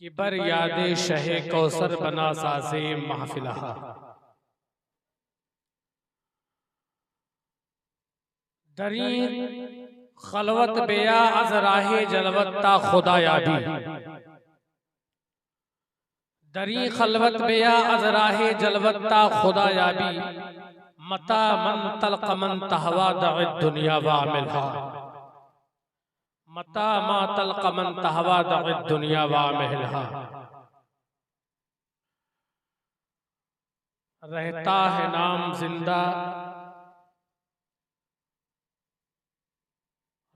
कि बर यादे शहे कौसर बना सासे महफिलहा दरी खलवत बेया अज राहे जलवत्ता खुदा याबी दरी खलवत बेया अज राहे जलवत्ता खुदा याबी मता मन तलक मन तहवा दअ दुनिया वामिलहा मता मा तलक मन तहवा दअ दुनिया वामिलहा रहता है नाम जिंदा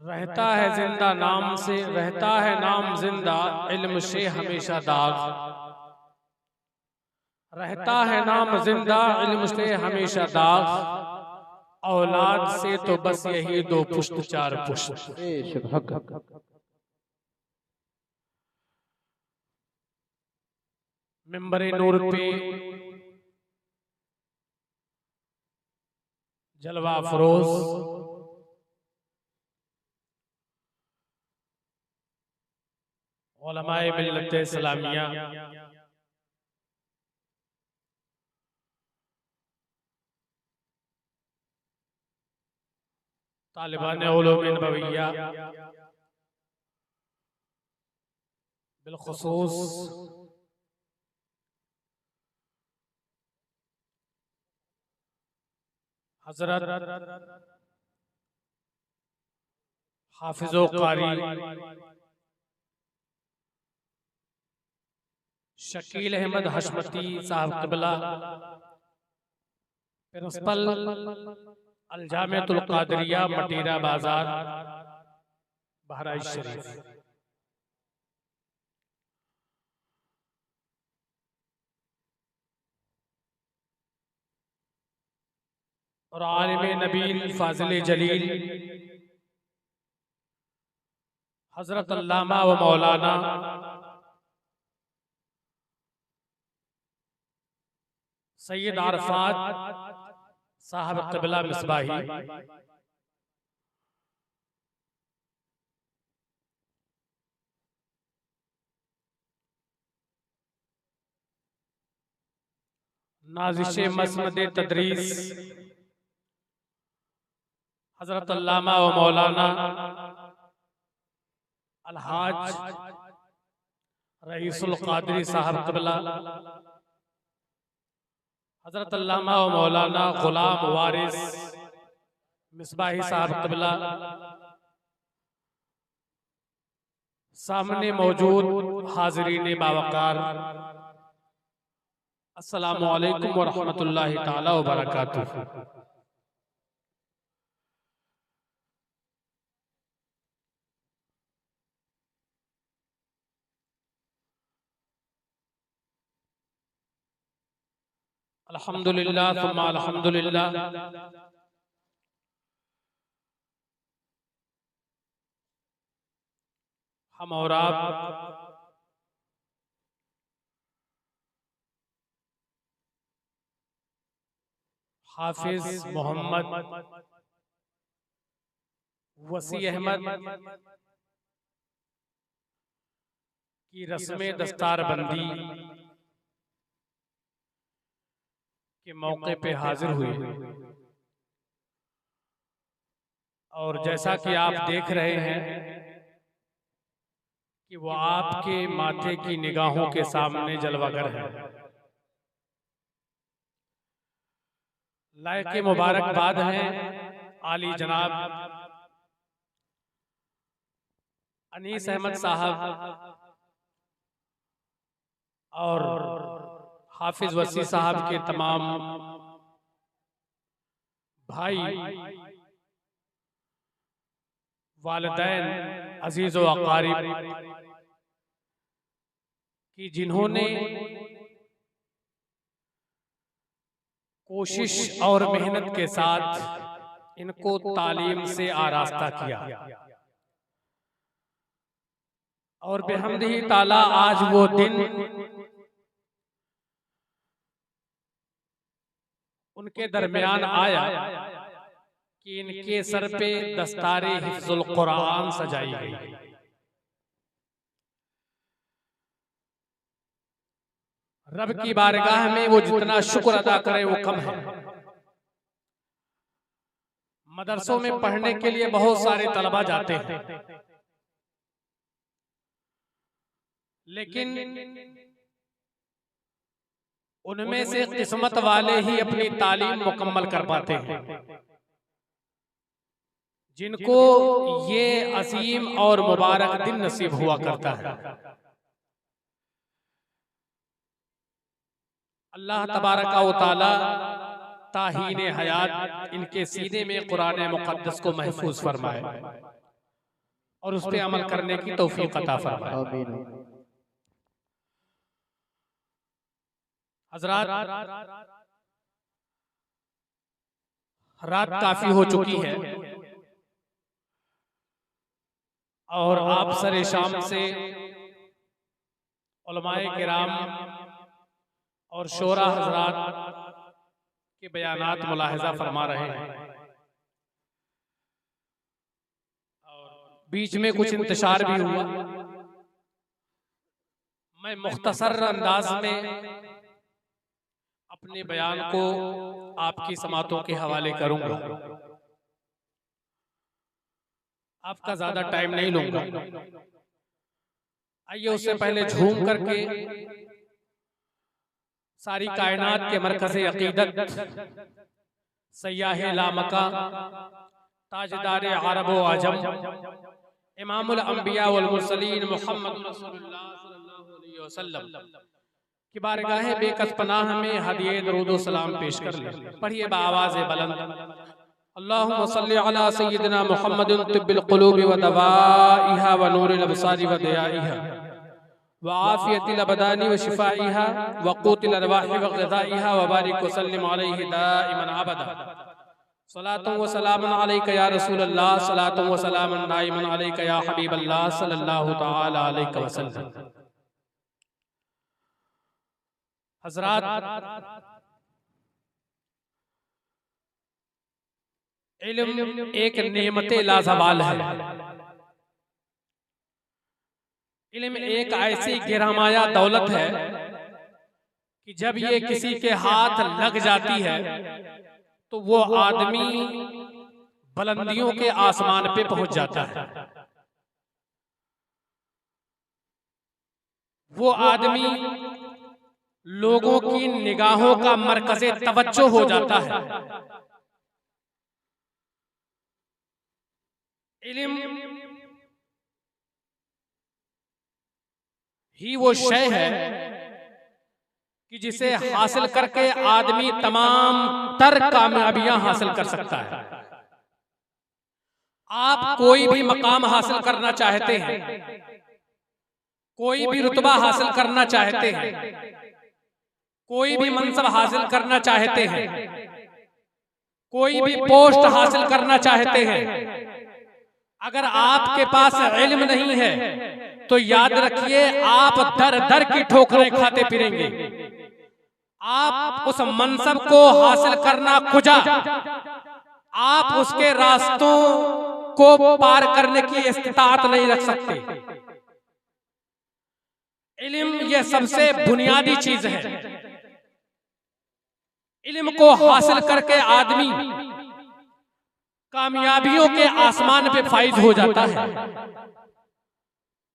रहता है जिंदा नाम से रहता है नाम जिंदा इल्म से हमेशा दाग रहता है नाम जिंदा इल्म से हमेशा दाग औलाद से तो बस यही दो पुश्त चार पुश्त मिंबर नूर पे जलवा फरोज उलमाए मिल्लत इस्लामिया तालिबान उलूम नबविया बिलखुसूस हजरत हाफिज़ो कारी शकील अहमद हशमती साहब क़िबला प्रिंसिपल अलजामियतुल क़ादिरिया मटीरा बाजार बहराइच शरीफ और आलिम नबील फाजिल जलील हजरत अल्लामा व मौलाना सैयद आरफात साहब क़िबला मिसबाही नाज़िशे मसनद तदरीस हजरत अल्लामा व मौलाना अलहाज रईसुल कादरी साहब क़िबला, हजरत अल्लामा व मौलाना गुलाम वारिस मिसबाही साहब क़िबला, सामने मौजूद हाज़रीन बावकार, अस्सलामु अलैकुम व रहमतुल्लाहि ताला व बरकातुहू। अल्हम्दुलिल्लाह सुम्मा अल्हम्दुलिल्लाह। हम और आप हाफिज मोहम्मद वसी अहमद की रस्म दस्तारबंदी के मौके पे हाजिर हुए और जैसा कि आप देख रहे हैं कि वो आपके माथे की निगाहों के सामने जलवागर है। लायक मुबारकबाद हैं आली जनाब अनीस अहमद साहब और हाफिज वसी साहब के तमाम भाई, वालिदैन, अजीज व अकारिब कि जिन्होंने कोशिश और मेहनत के साथ इनको तालीम से आरास्ता किया और बेहम्दिही ताला आज वो दिन उनके दरमियान आया कि इनके सर पे दस्तारे हिफ्जुल कुरान सजाई गई। रब की बारगाह में वो जितना शुक्र अदा करे वो कम है। मदरसों में पढ़ने के लिए बहुत सारे तलबा जाते हैं, लेकिन उनमें से किस्मत वाले ही अपनी तालीम मुकम्मल कर पाते हैं, जिनको ये अजीम और मुबारक दिन नसीब हुआ करता है। अल्लाह तबारका व तआला ताहीन हयात इनके सीने में कुरान मुक़द्दस को महफूज फरमाए और उस पे अमल करने की तौफीक अता फरमाए। हजरात, रात काफी हो चुकी है और आप सरे शाम से उलमाए किराम और शोरा हजरात के बयानात मुलाहिजा फरमा रहे हैं और बीच में कुछ इंतशार भी हुआ। मैं मुख्तसर अंदाज में अपने बयान को आपकी समातों के हवाले करूंगा, आपका ज्यादा टाइम नहीं लूंगा। आइए उससे पहले झूम करके सारी कायनात के मरकज़े अकीदत, सय्याहे लामका, ताजदारे अरब व अजम, इमामुल अंबिया वल मुरसलीन मुहम्मद रसूलुल्लाह सल्लल्लाहु अलैहि वसल्लम की बारगाह बेकस पनाह में हदिये दरूद व सलाम पेश कर ले। पढ़िए बाआवाज़ बुलंद, अल्लाहुम्मा सल्लि अला सय्यिदिना मुहम्मदिन तिब्बिल क़ुलूबि व दवाइहा व नूरिल अब्सारि व दियाइहा व आफियतिल अबदानी व शिफाइहा व क़ूतिल अरवाहि व ग़िज़ाइहा व बारिक व सल्लिम अलैहि दाइमन अबदा। सलातुन व सलामुन अलैका या रसूलल्लाह, सलातुन व सलामुन दाइमन अलैका या हबीबल्लाह सल्लल्लाहु तआला अलैहि वसल्लम। हज़रात, इल्म एक नेमते लाज़वाल है। इल्म एक ऐसी गिरामाया दौलत है कि जब ये किसी के हाथ लग जाती है तो वो आदमी बुलंदियों के आसमान पे पहुंच जाता है। वो आदमी लोगों की निगाहों का मरकज़े तवज्जो हो जाता है। इल्म ही वो शय है कि जिसे हासिल करके आदमी तमाम तर कामयाबियां हासिल कर सकता है। आप कोई भी मकाम हासिल करना चाहते हैं, कोई भी रुतबा हासिल करना चाहते हैं, कोई भी मनसब हासिल करना चाहते हैं, कोई भी पोस्ट हासिल करना चाहते हैं, अगर आपके पास इल्म नहीं है तो याद रखिए आप दर दर की ठोकरें खाते फिरेंगे। आप उस मनसब को हासिल करना खुजा, आप उसके रास्तों को पार करने की इस्तिताअत नहीं रख सकते। इल्म ये सबसे बुनियादी चीज है। इल्म को हासिल करके आदमी कामयाबियों के आसमान पे फाइज हो जाता है।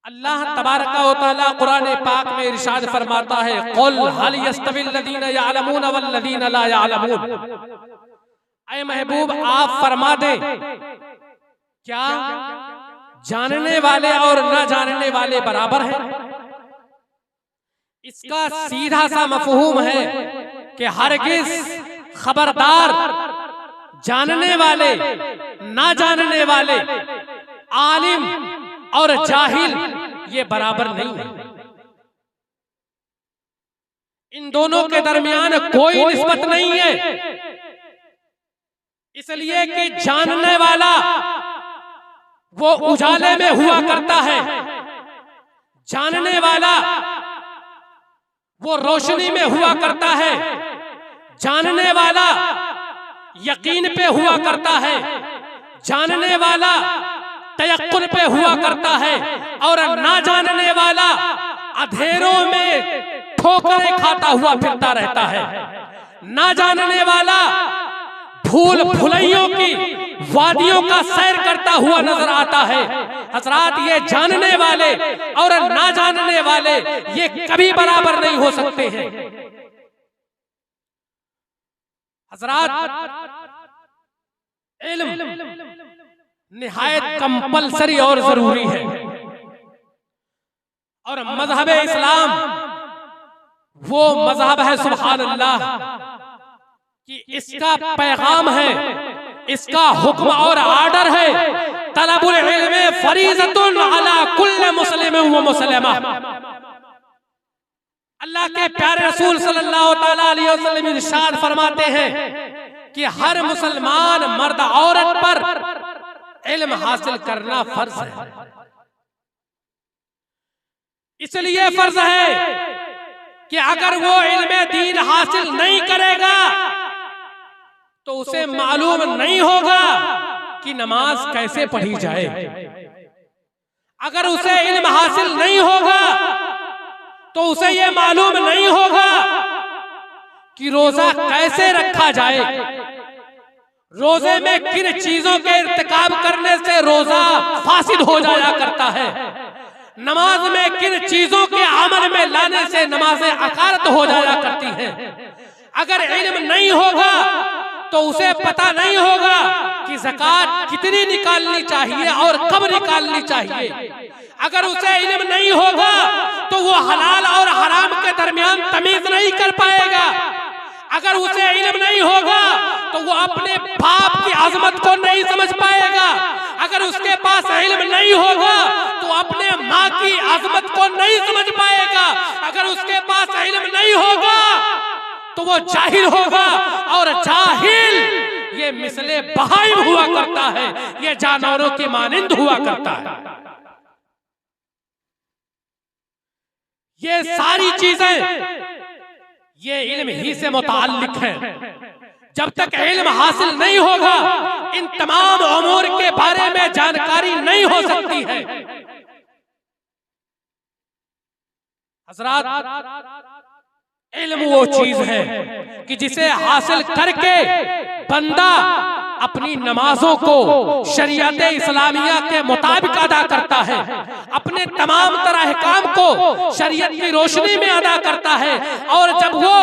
अल्लाह तबारक व तआला कुरान पाक में इरशाद फरमाता है, क़ुल हल यस्तविल लज़ीना यअलमून वल लज़ीना ला यअलमून। ऐ महबूब आप फरमा दे, क्या जानने वाले और न जानने वाले बराबर हैं? इसका सीधा सा मफहूम है कि हरगिज, खबरदार, जानने वाले ना जानने वाले, आलिम और जाहिल ये बराबर नहीं है। इन दोनों के दरमियान कोई निस्बत नहीं है। इसलिए कि जानने वाला वो उजाले में हुआ करता है, जानने वाला वो रोशनी में हुआ करता है, जानने वाला यकीन पे हुआ करता है, जानने वाला तयक्कुन पे हुआ करता है, और ना जानने वाला अंधेरों में ठोकरें खाता हुआ फिरता रहता है। ना जानने वाला फूल फुलैयों की वादियों का सैर करता हुआ नजर आता है। हजरात, ये जानने वाले और ना जानने वाले ये कभी बराबर नहीं हो सकते हैं। हजरात, इल्म निहायत कंपलसरी और जरूरी है, और मजहब इस्लाम वो मजहब है, सुभान अल्लाह, कि इसका पैगाम है, इसका हुक्म और आर्डर है, तलबुल इल्म फरीज़तुन अला कुल्ल मुस्लिम व मुस्लिमा। अल्लाह के प्यारे रसूल सल्लल्लाहु तआला अलैहि वसल्लम इरशाद फरमाते हैं कि हर मुसलमान मर्द औरत पर इल्म हासिल करना फर्ज है। इसलिए फर्ज है कि अगर वो इल्म दीन हासिल नहीं करेगा तो उसे मालूम नहीं होगा कि नमाज कैसे पढ़ी जाए। अगर उसे इल्म हासिल नहीं होगा तो उसे ये मालूम नहीं होगा कि रोजा कैसे रखा जाए, रोजे में किन चीजों के इर्तिकाब करने से रोजा फासिद हो जाया करता है, नमाज में किन चीजों के अमल में लाने से नमाजें अकारत हो जाया करती हैं। अगर इल्म नहीं होगा तो उसे पता नहीं होगा कि ज़कात कितनी निकालनी चाहिए और कब निकालनी चाहिए। अगर उसे इल्म नहीं होगा तो वो हलाल और हराम के दरमियान तमीज नहीं कर पाएगा। अगर उसे इल्म नहीं होगा तो वो अपने बाप की अजमत को नहीं समझ पाएगा। अगर उसके पास इल्म नहीं होगा तो अपने माँ की अजमत को नहीं समझ पाएगा। अगर उसके पास इल्म नहीं होगा तो वो जाहिल होगा, और जाहिल ये मिसले बहाइम हुआ करता है, ये जानवरों के मानिंद हुआ करता है। ये सारी चीजें ये इल्म ही से मुताल्लिक है। जब तक इल्म हासिल नहीं होगा इन तमाम उमूर के बारे में जानकारी नहीं हो सकती है। हजरात, इल्म वो चीज है कि जिसे हासिल करके बंदा अपनी नमाजों को शरीयत इस्लामिया के मुताबिक अदा करता है, अपने तमाम तरह अहकाम को शरीयत की रोशनी में अदा करता है। और जब वो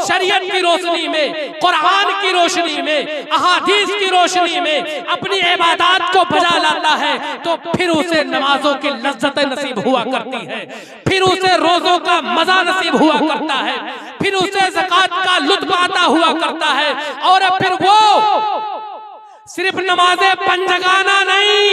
शरीयत की रोशनी में, कुरान की रोशनी में, अहादीस की रोशनी में अपनी इबादत को बजा लाता है तो फिर उसे नमाजों की लज्जत नसीब हुआ करती है, फिर उसे रोजों का मजा नसीब हुआ करता है, फिर उसे ज़कात का लुत्फ आता हुआ करता है। और फिर वो सिर्फ नमाज़ें पंजगाना नहीं,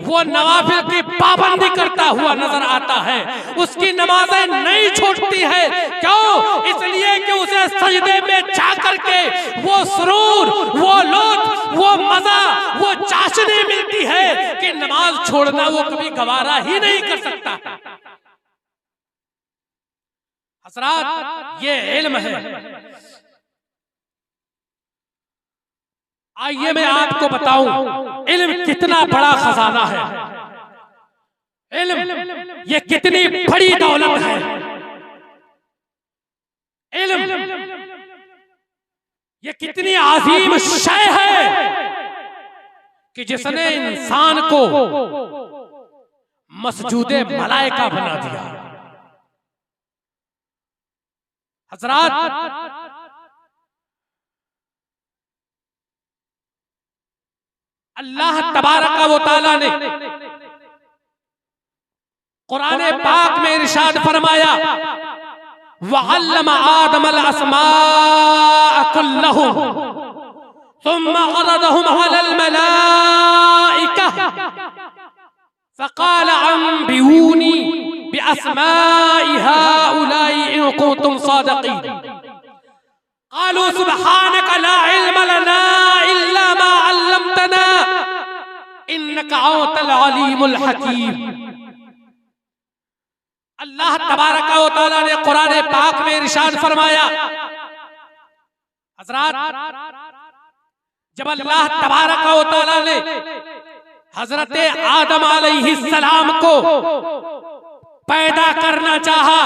वो नवाफिल की पाबंदी करता हुआ नजर आता है। उसकी नमाजें नहीं छूटती है। क्यों? इसलिए कि उसे सजदे में जा करके वो सुरूर, वो लुत्फ, वो मजा, वो चाशनी मिलती है कि नमाज छोड़ना वो कभी गवारा ही नहीं कर सकता। हज़रात, ये इल्म है। आइए मैं आपको बताऊं इल्म कितना बड़ा खजाना है। इल्म ये कितनी बड़ी दौलत है। इल्म ये कितनी अजीम शय है कि जिसने इंसान को मसजूदे मलाइका बना दिया। हज़रात, अल्लाह तबारक व तआला ने कुरान पाक में इरशाद फरमाया, वअल्लम आदमल अस्माअ कुल्लहुम सुम्मा अरदहुम अलल मलाइका फ़क़ाल अंबिऊनी बिअस्माइ हाउलाई इन कुंतुम सादिक़ीन क़ालू सुब्हानक ला इल्म लना इल्ला मा अल्लमतना इन्नका अंतल अलीमुल हकीम। अल्लाह तबारक व तआला ने कुरान पाक में इरशाद फरमाया। हज़रात, जब अल्लाह तबारक व तआला ने हजरत आदम अलैहिस्सलाम को पैदा करना चाहा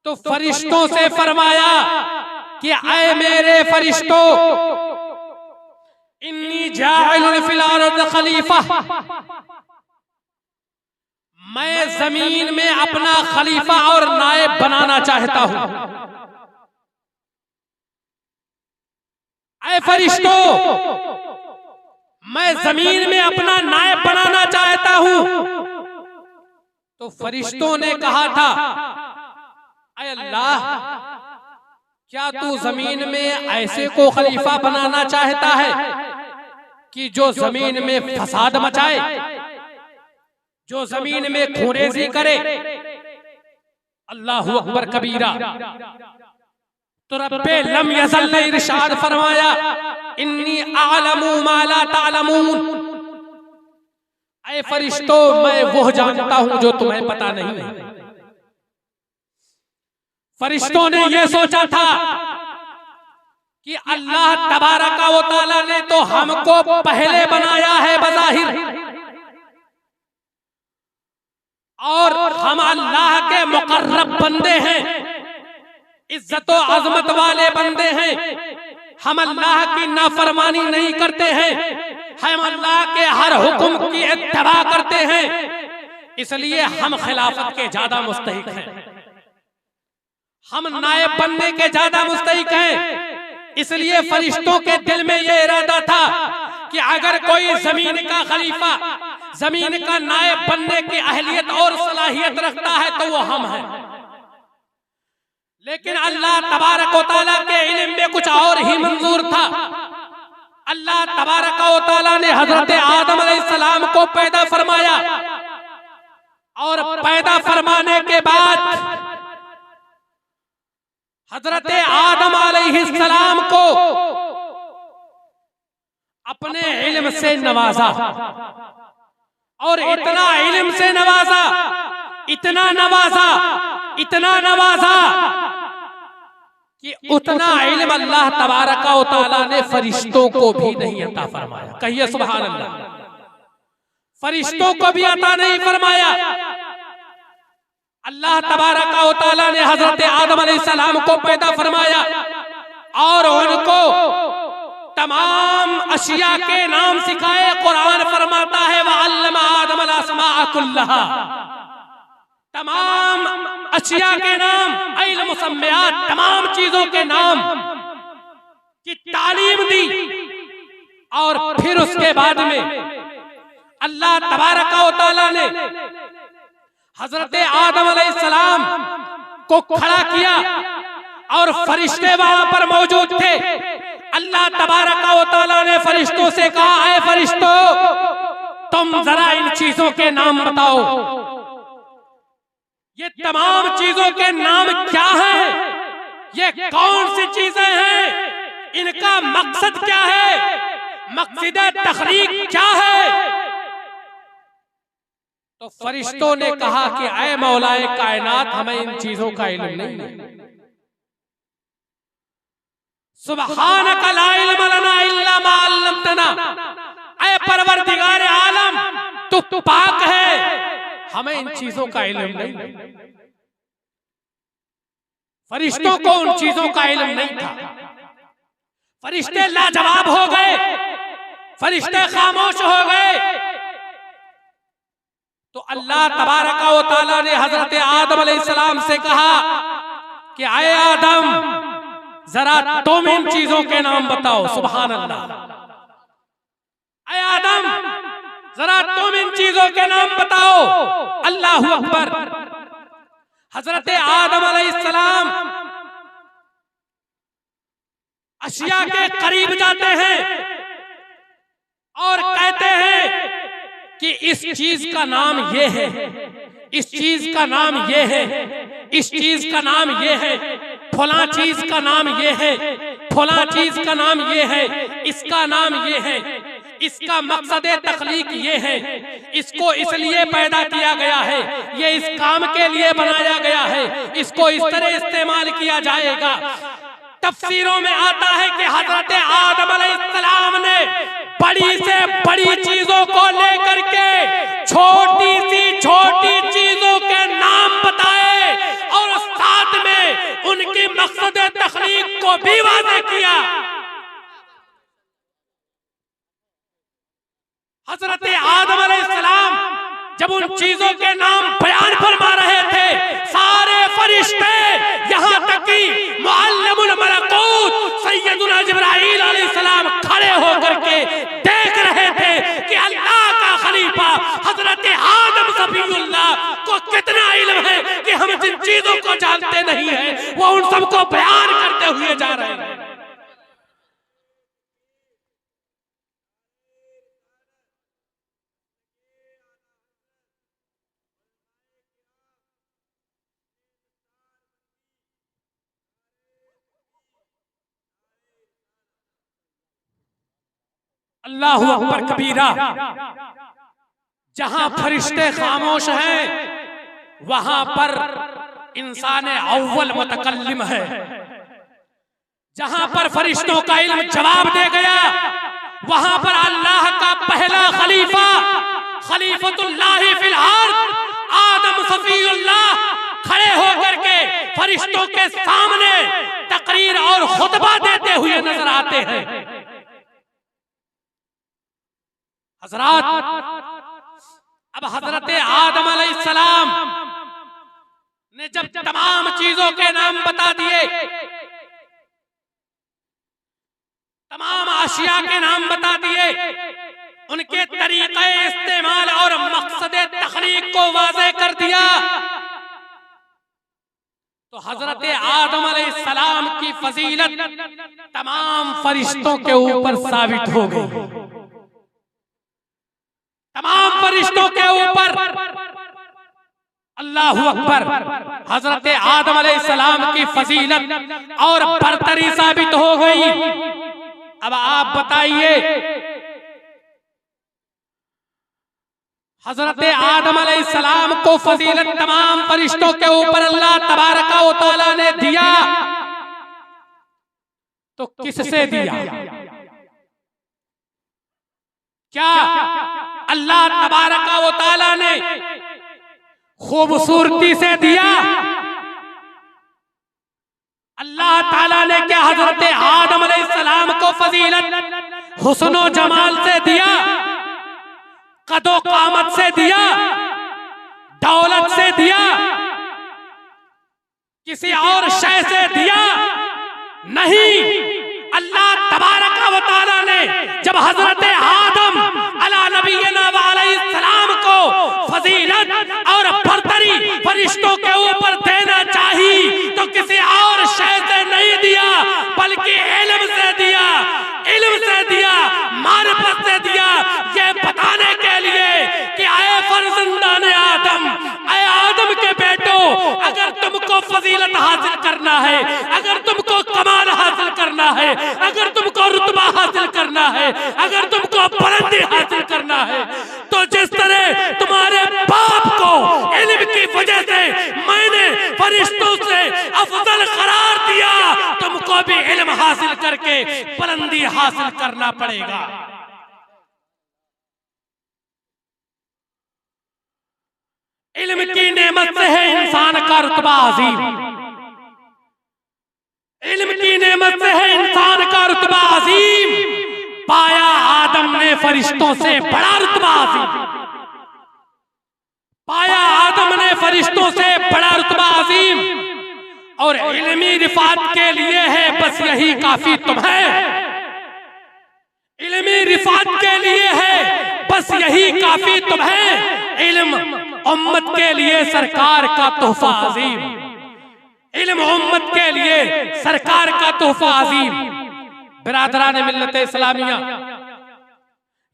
तो फरिश्तों से फरमाया कि ऐ मेरे फरिश्तों, इन्नी जाइलुन फिल अर्द खलीफा, मैं जमीन में अपना खलीफा और नायब बनाना चाहता हूं। ऐ फरिश्तों, मैं जमीन में अपना नायब बनाना चाहता हूं। तो फरिश्तों ने कहा था, ऐ अल्लाह, क्या तू जमीन में ऐसे को खलीफा बनाना चाहता है कि जो जमीन में फसाद मचाए, जो जमीन में खूनेज़ी करे? अल्लाहु अकबर कबीरा। तो रब्बे लम यज़ल ने इरशाद फरमाया, इन्नी अअलमु मा ला तअलमून। ऐ फरिश्तों, मैं वो जानता हूं जो तुम्हें पता नहीं है। फरिश्तों ने यह सोचा था कि अल्लाह तबारक व तआला ने तो हमको पहले बनाया है बज़ाहिर, और हम अल्लाह के मुकर्रब बंदे हैं, इज्जत व अजमत वाले बंदे हैं। हम अल्लाह की नाफरमानी नहीं करते हैं, हम अल्लाह के हर हुक्म की इत्तबा करते हैं, इसलिए हम खिलाफत के ज्यादा मुस्तहिक हैं, हम नायब बनने के ज्यादा मुस्तहिक हैं। इसलिए फरिश्तों के दिल में यह इरादा था कि अगर कोई जमीन का खलीफा, जमीन का नायब बनने की अहलियत और सलाहियत रखता है तो वो हम हैं। लेकिन अल्लाह तबारक व तआला के इल्म में कुछ और ही मंजूर था। अल्लाह तबारक व तआला ने हजरत आदम अलैहिस्सलाम को पैदा फरमाया, और पैदा फरमाने के बाद हजरत आदम अलैहिस्सलाम को अपने इल्म से नवाजा, और इतना इल्म से नवाजा, इतना नवाजा, इतना नवाजा कि उतना इल्म अल्लाह तबारक व तआला ने फरिश्तों को भी नहीं अता फरमाया। कहिए सुभान अल्लाह। फरिश्तों को भी अता नहीं फरमाया। अल्लाह तबारक व तआला ने हजरत आदम अलैहिस्सलाम को पैदा फरमाया और उनको तमाम अशिया के नाम सिखाए। कुरान फरमाता है वअल्लम आदम अल अस्माअ कुल्लहा, तमाम अशिया के नाम, इल्म मुसम्मियात, तमाम चीजों के नाम की तालीम दी। और फिर उसके बाद में अल्लाह तबारक व तआला ने हजरत आदम अलैहिस्सलाम को खड़ा किया और फरिश्ते वहां पर मौजूद थे। अल्लाह तबारक व तआला ने फरिश्तों से कहा, ऐ फरिश्तों, तुम जरा इन चीजों के नाम बताओ। ये तमाम चीजों के नाम क्या हैं? ये कौन सी चीजें हैं? इनका मकसद क्या है? मकसद तखलीक क्या है? तो फरिश्तों ने कहा कि ऐ मौलाए कायनात, हमें इन चीजों का इल्म नहीं है। सुब्हानक ला इल्म लना इल्ला मा अल्लमतना, ऐ परवरदिगार आलम, तू पाक है, हमें इन चीजों का इल्म नहीं। फरिश्तों को उन चीजों का इल्म नहीं था। फरिश्ते लाजवाब हो गए, फरिश्ते खामोश हो गए। तो अल्लाह तबारक व तआला ने हजरत आदम अलैहिस्सलाम से कहा कि आए आदम, जरा तुम इन चीजों के नाम बताओ। सुभान अल्लाह। आए आदम, जरा तुम इन चीजों के नाम बताओ। अल्लाहु अकबर। हजरत आदम अलैहिस्सलाम अशिया के करीब जाते हैं और कहते हैं कि इस चीज का नाम ये है, इस चीज का नाम ये है, इस चीज का नाम ये है, फला चीज का नाम ये है, फला चीज का नाम ये है, इसका नाम ये है, इसका मकसद तखलीक ये है, इसको इसलिए पैदा किया गया है, ये इस काम के लिए बनाया गया है, इसको इस तरह इस्तेमाल किया जाएगा। तफसीरों में आता है कि हजरत आदम अलैहिस्सलाम ने बड़ी से बड़ी चीजों को लेकर के छोटी सी छोटी चीजों के नाम बताए और साथ में उनकी मकसद तखलीक को भी वाज़ेह किया। हजरत आदम अलैहिस्सलाम जब उन चीजों के नाम बयान फरमा रहे थे, सारे फरिश्ते यहाँ तक कि मुअल्लिमुल मलकूत सैयदुना जिब्राईल अलैहिस्सलाम खड़े होकर के देख रहे थे कि अल्लाह का खलीफा हजरत आदम सफीउल्लाह को कितना इल्म है कि हम जिन चीजों को जानते नहीं है वो उन सबको बयान करते हुए जा रहे हैं। अल्लाहु अकबर कबीरा। जहां फरिश्ते खामोश हैं वहां पर इंसान अव्वल मुतकल्लिम है। जहां पर फरिश्तों का इल्म जवाब दे गया वहां पर अल्लाह का पहला खलीफा खलीफतुल्लाह फिल अर्द आदम सफीउल्लाह खड़े होकर के फरिश्तों के सामने तकरीर और खुतबा देते हुए नजर आते हैं। हजरात, अब हजरत आदम अलैहिस्सलाम ने जब तमाम चीजों के नाम बता दिए, तमाम आशिया के नाम बता दिए, उनके तरीके इस्तेमाल और मकसद तखलीक को वाज़ेह कर दिया, तो हजरत आदम अलैहिस्सलाम की फजीलत तमाम फरिश्तों के ऊपर साबित हो गई। तमाम फरिश्तों के ऊपर अल्लाहु अकबर हजरत आदम अलैहिस्सलाम की फजीलत और बरतरी साबित हो गई। अब आप बताइए, हजरत आदम अलैहिस्सलाम को फजीलत तमाम फरिश्तों के ऊपर अल्लाह तबारक व तआला ने दिया, तो किससे दिया? क्या अल्लाह तबारक व तआला ने खूबसूरती से दिया। अल्लाह ताला ने क्या हजरत आदम अलैहिस्सलाम को फजीलत हुस्नो जमाल से दिया, कदो कामत से दिया, दौलत से दिया, किसी और शय से दिया नहीं। अल्लाह तबारक व तआला ने जब हजरत आदम अला नबीना व अलैहिस्सलाम को फजीलत और बरतरी फरिश्तों के ऊपर देना चाहिए तो किसी और शय से नहीं दिया, बल्कि इल्म से दिया, इल्म से दिया, मारिफत से दिया, ये बताने के लिए कि आए फर्जंदाने आदम, आए आदम के बेटो, अगर तुमको फजीलत हासिल करना है, अगर तुमको कमाल हासिल करना है, अगर तुमको रुतबा हासिल करना है, अगर तुमको बुलंदी हासिल करना है, तो जिस तरह तुम्हारे बाप को इल्म की वजह से मैंने फरिश्तों से अफजल करार दिया, तुमको भी इल्म हासिल करके बुलंदी हासिल करना पड़ेगा। इल्म की नेमत से है इंसान का रुतबा अजीम, इल्म की नेमत से है इंसान का रुतबा अजीम। पाया आदम ने फरिश्तों से बड़ा रुतबा अजीम, पाया आदम ने फरिश्तों से बड़ा रुतबा अजीम। और इल्मी रिफात के लिए है बस यही काफी तुम्हें, इल्मी रिफात के लिए है बस यही काफी तुम्हें। इल्म उम्मत के लिए सरकार का तोहफा अजीम, इल्म उम्मत के लिए सरकार का तोहफा अजीम। बिरादरान मिल्लत इस्लामिया,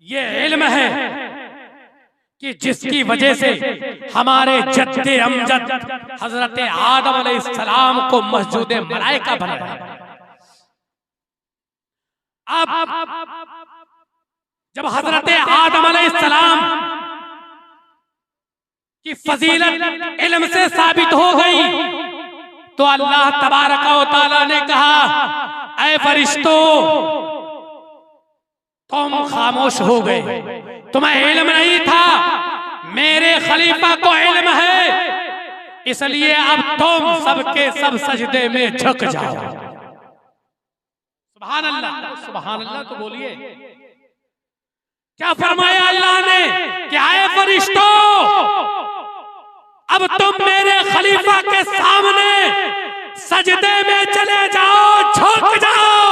ये इल्म है कि जिसकी वजह से हमारे जद्दे अमजद हजरत आदम अलैहिस्सलाम को मस्जिद मलाइका बनाया। अब जब हजरत आदम अलैहिस्सलाम की फजीलत इल्म से साबित हो गई तो अल्लाह तबारक व तआला ने कहा, ऐ फरिश्तों तुम खामोश हो गए, तुम्हें इल्म नहीं था, मेरे खलीफा को इल्म है, इसलिए अब तुम सबके सब सजदे में झुक जाओ। सुभान अल्लाह, सुभान अल्लाह तो बोलिए। क्या फरमाया अल्लाह ने कि आए फरिश्तों अब तुम मेरे खलीफा के सामने सजदे में चले जाओ, झुक जाओ,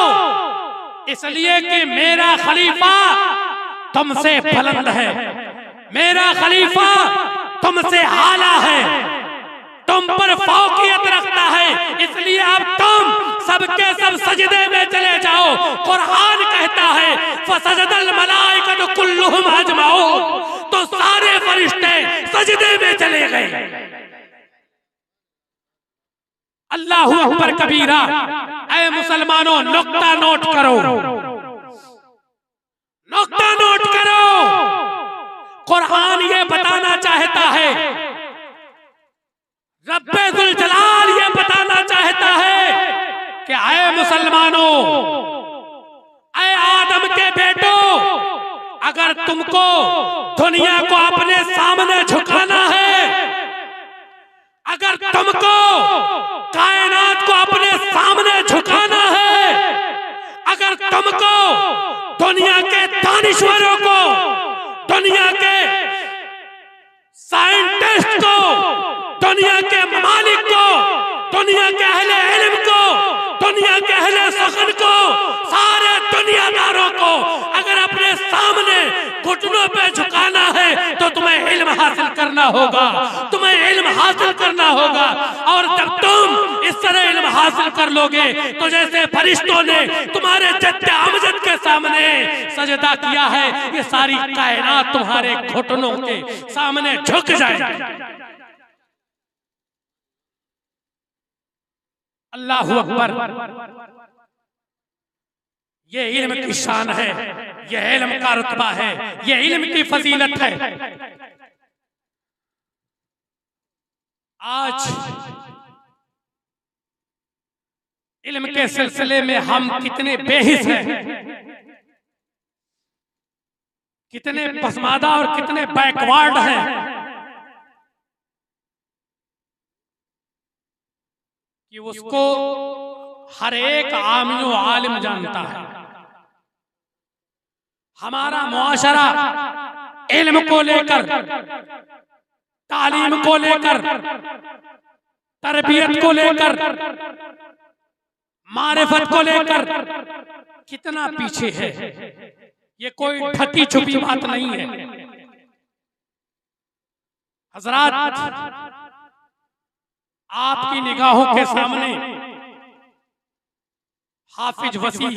इसलिए कि मेरा खलीफा तुमसे बुलंद है, मेरा खलीफा तुमसे आला है, तुम पर फौकियत रखता है, इसलिए अब तुम सबके सब सजदे में चले जाओ। कुरान कहता है फसजदल मलाइकतु कुल्लुहुम अजमाऊन, तो सारे फरिश्ते सजदे में चले गए। अल्लाहु अकबर कबीरा। ऐ मुसलमानों नुक्ता नोट करो, नुक्ता नोट करो। कुरान ये बताना चाहता है, रब्बे जुल जलाल ये बताना चाहता है कि ऐ मुसलमानों, ऐ आदम के बेटो, अगर तुमको दुनिया को अपने सामने झुकाना है, अगर तुमको कायनात को अपने सामने झुकाना है, अगर तुमको दुनिया के दानिश्वरों को, दुनिया के साइंटिस्ट को, दुनिया के मालिक को, दुनिया के अहले इल्म को, दुनिया के अहले सुखन को, सारे दुनियादारों को अगर अपने सामने घुटनों पे झुकाना है तो तुम्हें इल्म हासिल करना होगा, तुम्हें इल्म हासिल करना होगा। और जब तुम इस तरह इल्म हासिल कर लोगे तो जैसे फरिश्तों ने तुम्हारे जद्दे अमजद के सामने सजदा किया है, ये सारी कायनात तुम्हारे घुटनों के सामने झुक जाएगी। अल्लाहु अकबर। ये इल्म की शान है, ये इल्म का रुतबा है, ये इल्म की फजीलत है। आज इल्म के सिलसिले में हम कितने बेहिस हैं, कितने पसमादा और कितने बैकवर्ड हैं। कि उसको हर एक आमियो आलिम जानता है। हमारा मुआशरा इल्म को लेकर, तालीम को लेकर, तरबियत को लेकर, मारिफत को लेकर कितना पीछे है। ये कोई ढकी छुपी बात नहीं है। हजरात, आपकी निगाहों के सामने हाफिज वसी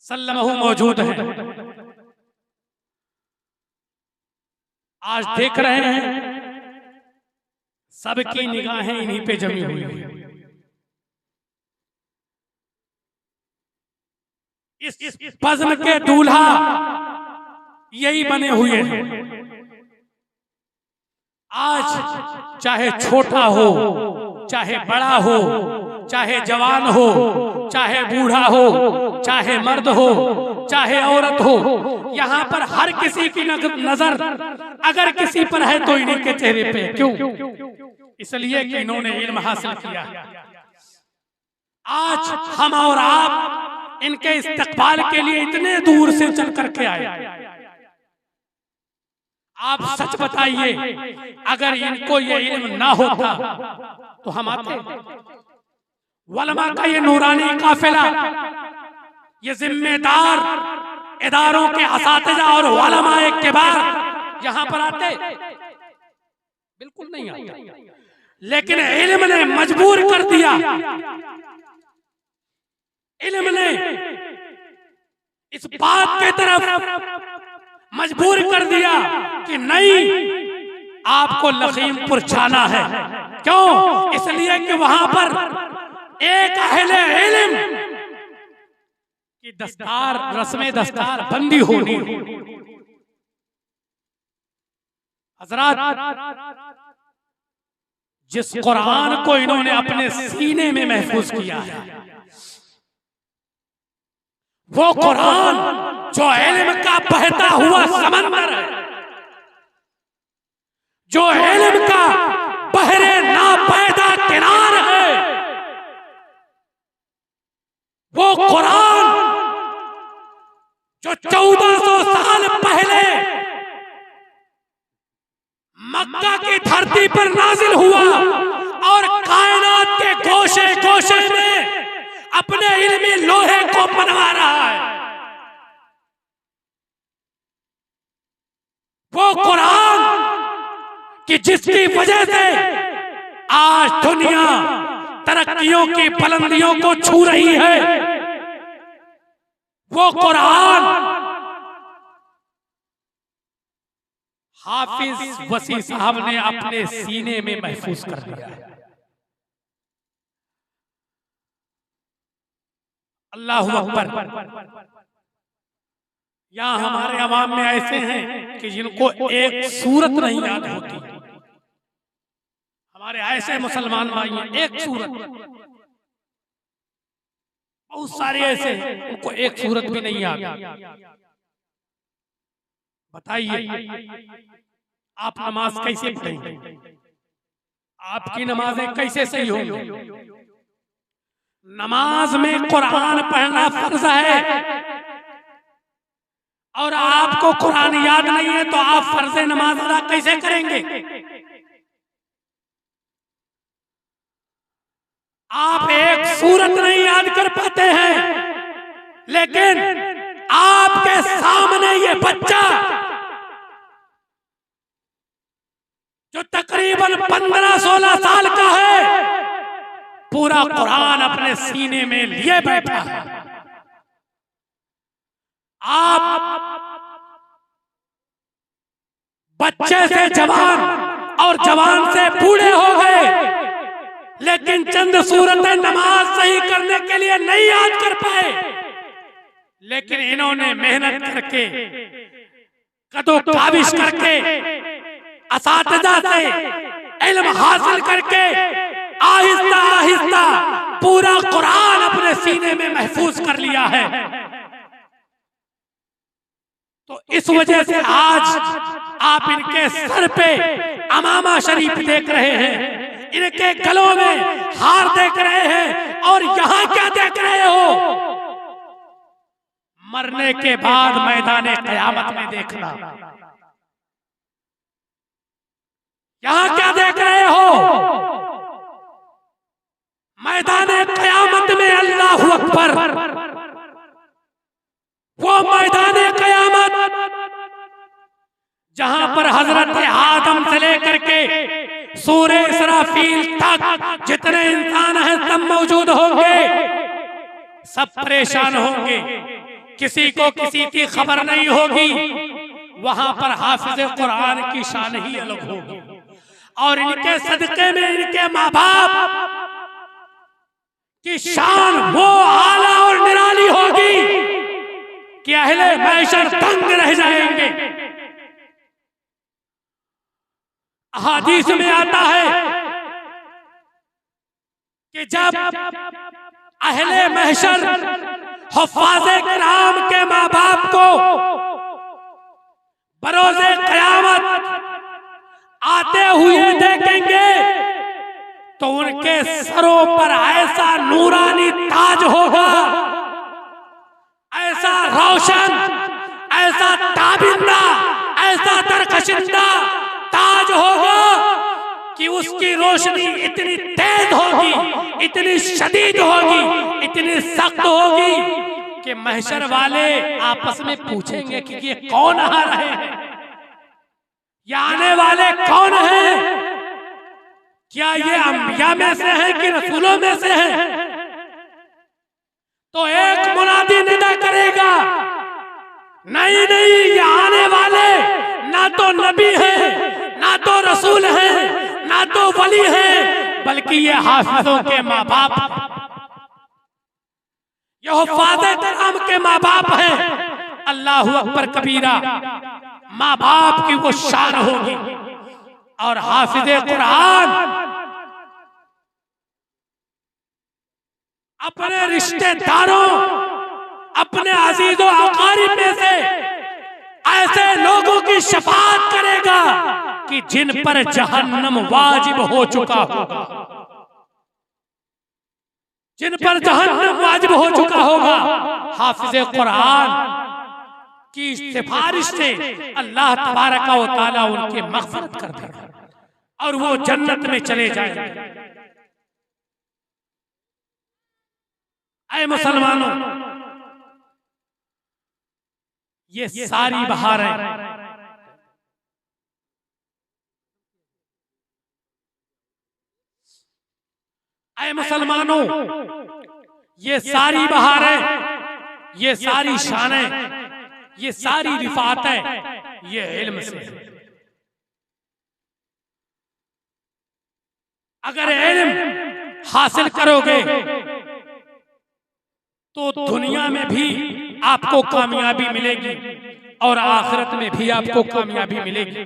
सल्लल्लाहु मौजूद है। आज देख रहे हैं सबकी निगाहें इन्हीं पे जमी हुई हैं। इस बज़्म के दूल्हा यही बने हुए हैं। आज चाहे छोटा हो, चाहे बड़ा हो, चाहे जवान हो, चाहे बूढ़ा हो, चाहे मर्द हो, चाहे औरत हो, यहाँ पर हर किसी की नजर अगर किसी पर है तो इन्हीं के चेहरे पे। क्यों? इसलिए कि इन्होंने इल्म हासिल किया। आज हम और आप इनके इस्तकबाल के लिए इतने दूर से चल करके आए। आप सच बताइए, अगर इनको ये इल्म ना होता तो हम आते? वलमा का ये नूरानी काफिला, ये जिम्मेदार इदारों के असातिज़ा और वलमा के बाद यहाँ पर आते? बिल्कुल नहीं आते। लेकिन इल्म ने मजबूर कर दिया, इल्म ने इस बात के तरफ मजबूर कर दिया कि नहीं, आपको लखीमपुर जाना है। क्यों? इसलिए कि वहां पर एक अहले इल्म की दस्तार, रस्मे दस्तार बंदी होनी। हजरात, जिस कुरान को इन्होंने अपने सीने में महफूज किया है, वो कुरान जो इल्म का बहता हुआ समंदर है, जो इल्म का बहरे नापैदा किनार है, वो कुरान जो 1400 साल पहले मक्का की धरती पर नाजिल हुआ और कायनात के गोशे गोशे में अपने इल्मी लोहे को मनवा रहा है, वो कुरान कि जिसकी वजह से आज दुनिया तरक्कियों की बुलंदियों को छू रही है, वो कुरान हाफिज वसी साहब ने अपने सीने में महफूज कर दिया है। अल्लाहु अकबर। यहाँ हमारे अवाम में ऐसे हैं कि जिनको एक सूरत नहीं याद होती। हमारे ऐसे मुसलमान भाई हैं, एक सूरत, बहुत सारे ऐसे हैं उनको एक सूरत भी नहीं याद। बताइए आप नमाज कैसे पढ़ेंगे? आपकी नमाजें कैसे सही होंगी? नमाज में कुरान पढ़ना फर्ज है और आपको कुरान याद नहीं है तो आप फर्ज नमाज अदा कैसे करेंगे? आप एक सूरत नहीं याद कर पाते हैं, लेकिन आपके सामने ये बच्चा जो तकरीबन 15-16 साल का है, पूरा कुरान अपने सीने में लिए बैठा है। आप बच्चे से जवान और जवान से बूढ़े हो गए, लेकिन चंद सूरतें नमाज सही करने के लिए नहीं याद कर पाए। लेकिन इन्होंने मेहनत करके, कदो काविश करके, असातिज़ा से इल्म हासिल करके आहिस्ता आहिस्ता पूरा कुरान अपने सीने में महफूज कर लिया है। तो इस वजह से आज आप इनके सर पे अमामा शरीफ देख रहे हैं, इनके गलों में हार देख रहे हैं, और यहां क्या देख रहे हो? मरने के बाद मैदान क़यामत में देखना। यहां क्या देख रहे हो? मैदान क़यामत में अल्लाहु अकबर, वो मैदान क़यामत जहां पर हजरत आदम से लेकर के सूरे इसराफील तक जितने इंसान हैं सब मौजूद होंगे, सब परेशान होंगे, किसी को किसी की खबर नहीं होगी। वहां पर हाफिज कुरान की शान ही अलग होगी, और इनके सदके में इनके माँ बाप की शान वो आला और निराली होगी कि अहले महशर दंग रह जाएंगे। हदीस में आता है कि जब अहले महशर हुफ्फाज़े किराम के माँ बाप को बरोज़े क़यामत आते हुए देखेंगे तो उनके सरों पर ऐसा नूरानी ताज होगा, ऐसा रोशन, ऐसा ताबिंदा, ऐसा दरकशिंदा ताज होगा कि उसकी रोशनी इतनी तेज होगी, इतनी शदीद होगी, इतनी सख्त होगी कि महशर वाले आपस में पूछेंगे कि ये कौन आ रहे हैं, ये आने वाले कौन हैं? क्या ये अंबिया में से हैं कि रसूलों में से हैं? तो एक मुनादी निदा करेगा, नहीं नहीं, ये आने वाले ना तो नबी हैं, ना तो रसूल हैं, ना तो वली हैं, बल्कि ये हाफिजों के माँ बाप, ये हुफ्फाज़े किराम के माँ बाप हैं। अल्लाहु अकबर कबीरा, माँ बाप की वो शान होगी। और हाफिज़े कुरान अपने रिश्तेदारों, अपने अजीजों अकारिब में से ऐसे लोगों की शफाअत करेगा कि जिन पर जहन्नम वाजिब हो चुका होगा, जिन पर जहन्नम वाजिब हो चुका होगा। हाफिज़े कुरान की सिफारिश से अल्लाह तबारक व तआला उनकी मग़फ़िरत कर देगा और वो जन्नत में चले जाएंगे। ऐ मुसलमानों, ये सारी बहारें ऐ मुसलमानों, ये सारी बहारें, ये सारी शानें, ये सारी रिफातें ये इल्म से है। अगर इल्म हासिल करोगे तो दुनिया में भी आपको कामयाबी मिलेगी और आखिरत में भी आपको कामयाबी मिलेगी।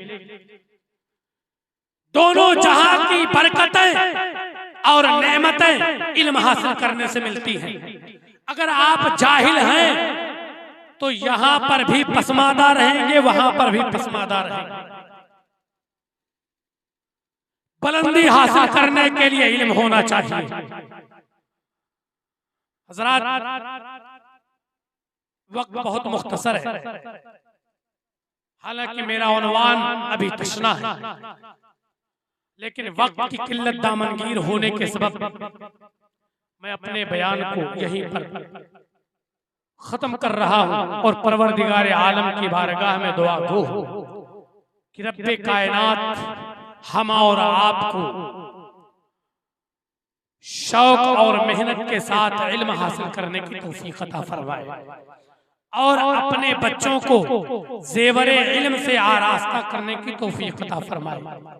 दोनों जहां की बरकतें और नेमतें इल्म हासिल करने से मिलती हैं। अगर आप जाहिल हैं तो यहां पर भी पसमादा रहेंगे, वहां पर भी पसमादा रहेंगे। बुलंदी हासिल करने के लिए इल्म होना चाहिए। हज़रात, वक्त बहुत मुख्तसर है, हालांकि मेरा उन्वान अभी तशना है, लेकिन वक्त की किल्लत दामनगीर होने के सबब मैं अपने बयान को यहीं पर खत्म कर रहा हूं और परवरदिगार आलम की बारगाह में दुआ गो कि रब्बे कायनात हम और आपको शौक और मेहनत के साथ इल्म हासिल करने की तौफीक अता फरमाए और अपने बच्चों को ज़ेवरे इल्म से आरास्ता करने की तौफीक अता फरमाए।